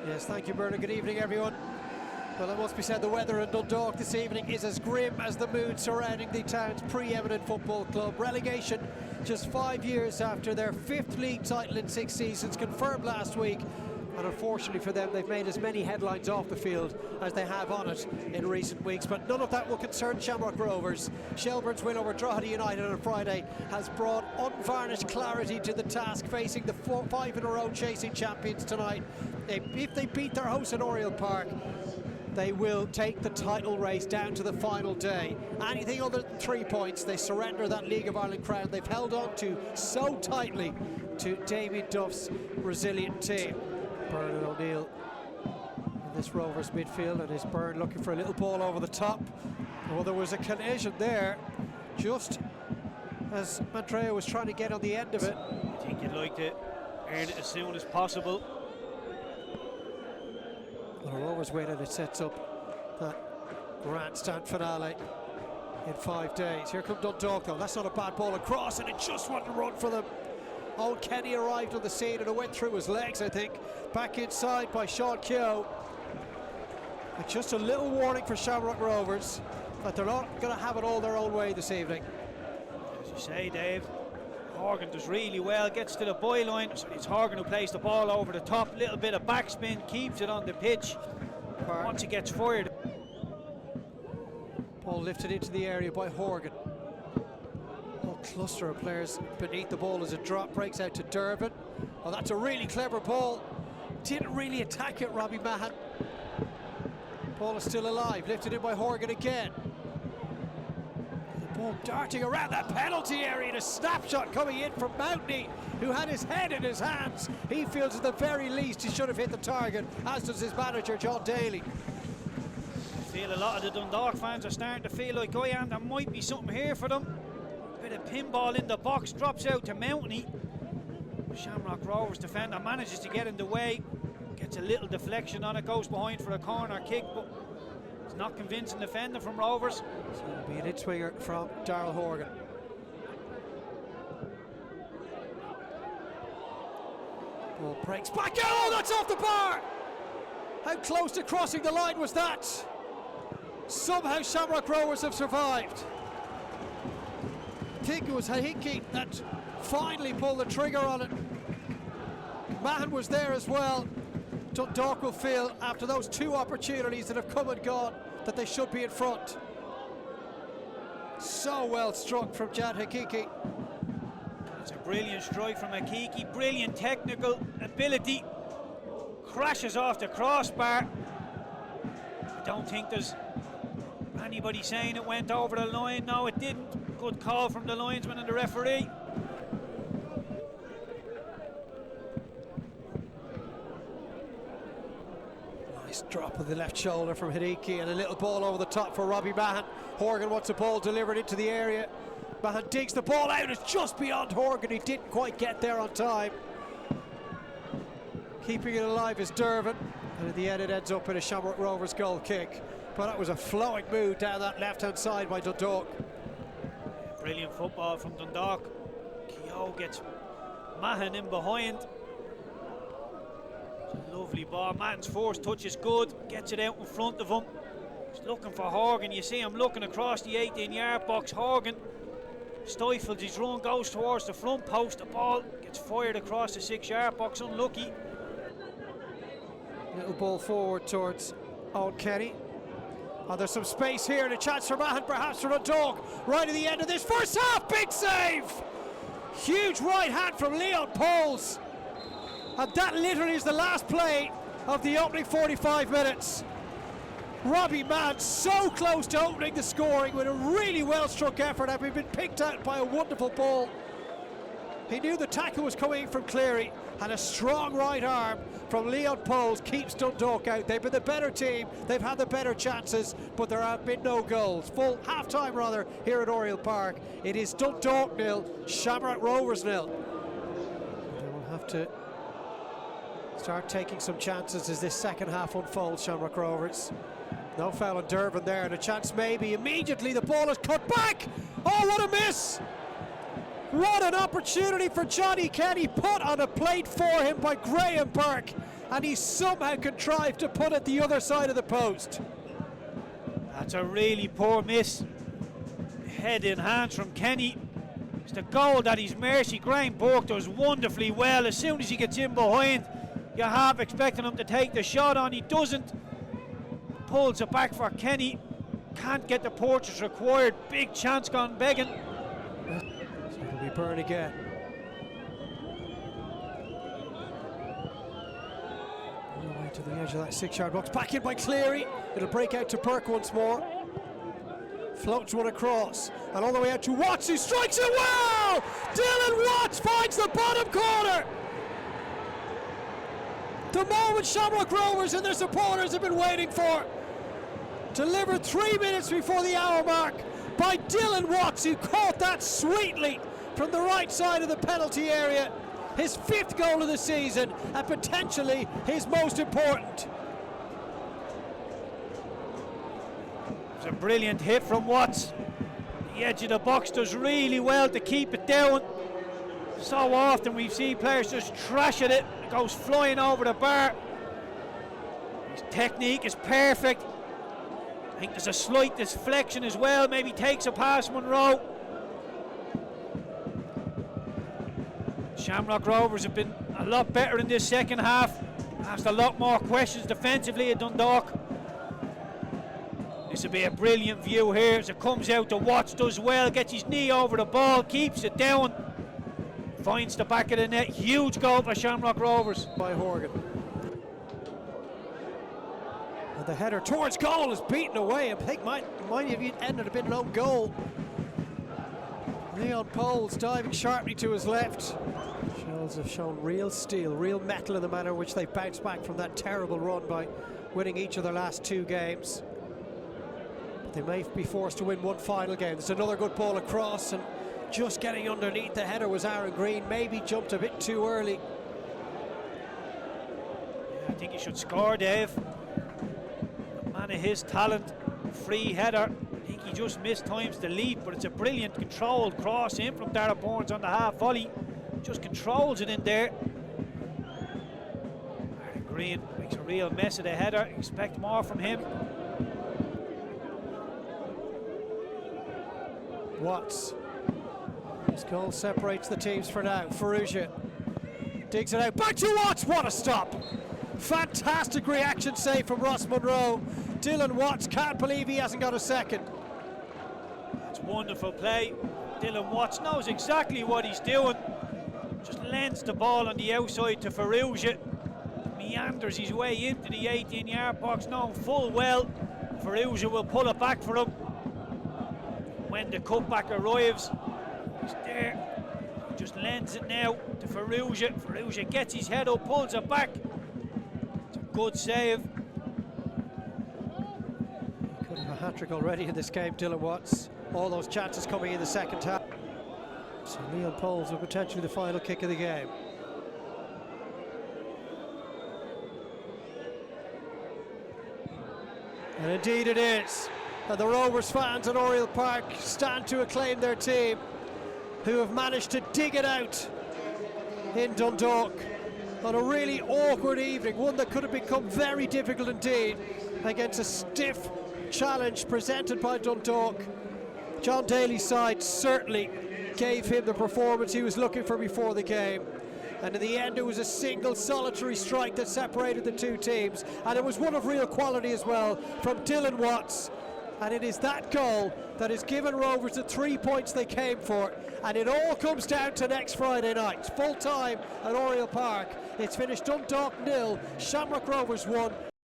Yes, thank you, Bernard. Good evening, everyone. Well, it must be said the weather in Dundalk this evening is as grim as the mood surrounding the town's pre-eminent football club. Relegation just 5 years after their 5th league title in 6 seasons, confirmed last week. And unfortunately for them, they've made as many headlines off the field as they have on it in recent weeks. But none of that will concern Shamrock Rovers. Shelbourne's win over Drogheda United on Friday has brought unvarnished clarity to the task facing the 5 in a row chasing champions tonight. If they beat their hosts at Oriel Park, they will take the title race down to the final day. Anything other than 3 points, they surrender that League of Ireland crown they've held on to so tightly to Damien Duff's resilient team. Bernard O'Neill in this Rovers midfield, and is Byrne looking for a little ball over the top. Well, there was a collision there just as Mandrea was trying to get on the end of it. I think you'd like to earn it as soon as possible. Well, a Rovers win, and it sets up that grandstand finale in 5 days. Here come Dundalk though. That's not a bad ball across, and it just wanted to run for them. Old Kenny arrived on the scene, and it went through his legs, I think. Back inside by Sean Keogh. And just a little warning for Shamrock Rovers that they're not going to have it all their own way this evening. As you say, Dave, Horgan does really well, gets to the byline. So it's Horgan who plays the ball over the top, little bit of backspin, keeps it on the pitch. Once it gets fired. Ball lifted into the area by Horgan. Whole cluster of players beneath the ball as it drop breaks out to Durbin. Oh, that's a really clever ball. Didn't really attack it, Robbie Mahan. Ball is still alive, lifted in by Horgan again. The ball darting around that penalty area, and a snapshot coming in from Mountney, who had his head in his hands. He feels at the very least he should have hit the target, as does his manager, John Daly. I feel a lot of the Dundalk fans are starting to feel like I am. There might be something here for them. Bit of pinball in the box, drops out to Mountney. Shamrock Rovers defender manages to get in the way, gets a little deflection on it, goes behind for a corner kick, but it's not convincing defender from Rovers. So it'll be an in-swinger from Darrell Horgan. Ball breaks back out. Oh, that's off the bar! How close to crossing the line was that? Somehow Shamrock Rovers have survived. I think it was Hickey that finally pulled the trigger on it. Mahan was there as well. Dundalk will feel, after those 2 opportunities that have come and gone, that they should be in front. So well struck from Jan Hakiki. It's a brilliant strike from Hakiki, brilliant technical ability. Crashes off the crossbar. I don't think there's anybody saying it went over the line. No, it didn't. Good call from the linesman and the referee. Nice drop of the left shoulder from Hideki, and a little ball over the top for Robbie Mahan. Horgan wants the ball delivered into the area. Mahan digs the ball out. It's just beyond Horgan. He didn't quite get there on time. Keeping it alive is Durbin, and in the end it ends up in a Shamrock Rovers goal kick. But that was a flowing move down that left-hand side by Dundalk. Brilliant football from Dundalk. Keogh gets Mahan in behind. It's a lovely ball. Mahan's first touch is good. Gets it out in front of him. He's looking for Horgan. You see him looking across the 18-yard box. Horgan stifles his run, goes towards the front post. The ball gets fired across the 6-yard box. Unlucky. Little ball forward towards Old Kenny. Oh, there's some space here and a chance for Mahan, perhaps for Dundalk. Right at the end of this first half, big save! Huge right hand from Leon Poles. And that literally is the last play of the opening 45 minutes. Robbie Mahan so close to opening the scoring with a really well struck effort, having been picked out by a wonderful ball. He knew the tackle was coming from Cleary, and a strong right arm from Leon Poles keeps Dundalk out. They've been the better team, they've had the better chances, but there have been no goals. Full half-time rather here at Oriel Park. It is Dundalk 0, Shamrock Rovers 0. They will have to start taking some chances as this second half unfolds, Shamrock Rovers. No foul on Durbin there, and a chance maybe. Immediately the ball is cut back. Oh, what a miss! What an opportunity for Johnny Kenny, put on a plate for him by Graham Burke, and he somehow contrived to put it the other side of the post. That's a really poor miss. Head in hands from Kenny. It's the goal that he's mercy. Graham Burke does wonderfully well. As soon as he gets in behind, you're half expecting him to take the shot on. He doesn't. Pulls it back for Kenny. Can't get the portraits required. Big chance gone begging. So it'll be Byrne again. All the way to the edge of that 6-yard box. Back in by Cleary. It'll break out to Burke once more. Floats one across. And all the way out to Watts, who strikes it well! Dylan Watts finds the bottom corner! The moment Shamrock Rovers and their supporters have been waiting for. Delivered 3 minutes before the hour mark by Dylan Watts, who caught that sweetly from the right side of the penalty area. His 5th goal of the season and potentially his most important. It's a brilliant hit from Watts. The edge of the box does really well to keep it down. So often we've seen players just trash at it. It goes flying over the bar. His technique is perfect. I think there's a slight deflection as well. Maybe takes a past Monroe. Shamrock Rovers have been a lot better in this second half. Asked a lot more questions defensively at Dundalk. This will be a brilliant view here as it comes out to Watts, does well, gets his knee over the ball, keeps it down, finds the back of the net. Huge goal for Shamrock Rovers. By Horgan. And the header towards goal is beaten away. I think might have ended up being an own goal. Leon Poles diving sharply to his left. Shells have shown real steel, real metal in the manner in which they bounced back from that terrible run by winning each of their last 2 games. They may be forced to win one final game. There's another good ball across, and just getting underneath the header was Aaron Green. Maybe jumped a bit too early. I think he should score, Dave. A man of his talent, free header. I think he just missed times to leap, but it's a brilliant controlled cross in from Darragh Burns on the half volley. Just controls it in there. Aaron Green makes a real mess of the header. Expect more from him. Watts. His goal separates the teams for now. Farrugia digs it out. Back to Watts. What a stop. Fantastic reaction save from Ross Monroe. Dylan Watts can't believe he hasn't got a second. It's wonderful play. Dylan Watts knows exactly what he's doing. Just lends the ball on the outside to Farrugia. Meanders his way into the 18-yard box, knowing full well Farrugia will pull it back for him. When the cutback arrives, he's there. He just lends it now to Farrugia. Farrugia gets his head up, pulls it back. It's a good save. He could have a hat-trick already in this game, Dylan Watts. All those chances coming in the second half. So Leon Poles with potentially the final kick of the game. And indeed it is. And the Rovers fans at Oriel Park stand to acclaim their team, who have managed to dig it out in Dundalk on a really awkward evening, one that could have become very difficult indeed against a stiff challenge presented by Dundalk. John Daly's side certainly gave him the performance he was looking for before the game. And in the end, it was a single solitary strike that separated the two teams. And it was one of real quality as well from Dylan Watts. And it is that goal that has given Rovers the 3 points they came for. And it all comes down to next Friday night. Full time at Oriel Park. It's finished Dundalk 0, Shamrock Rovers 1.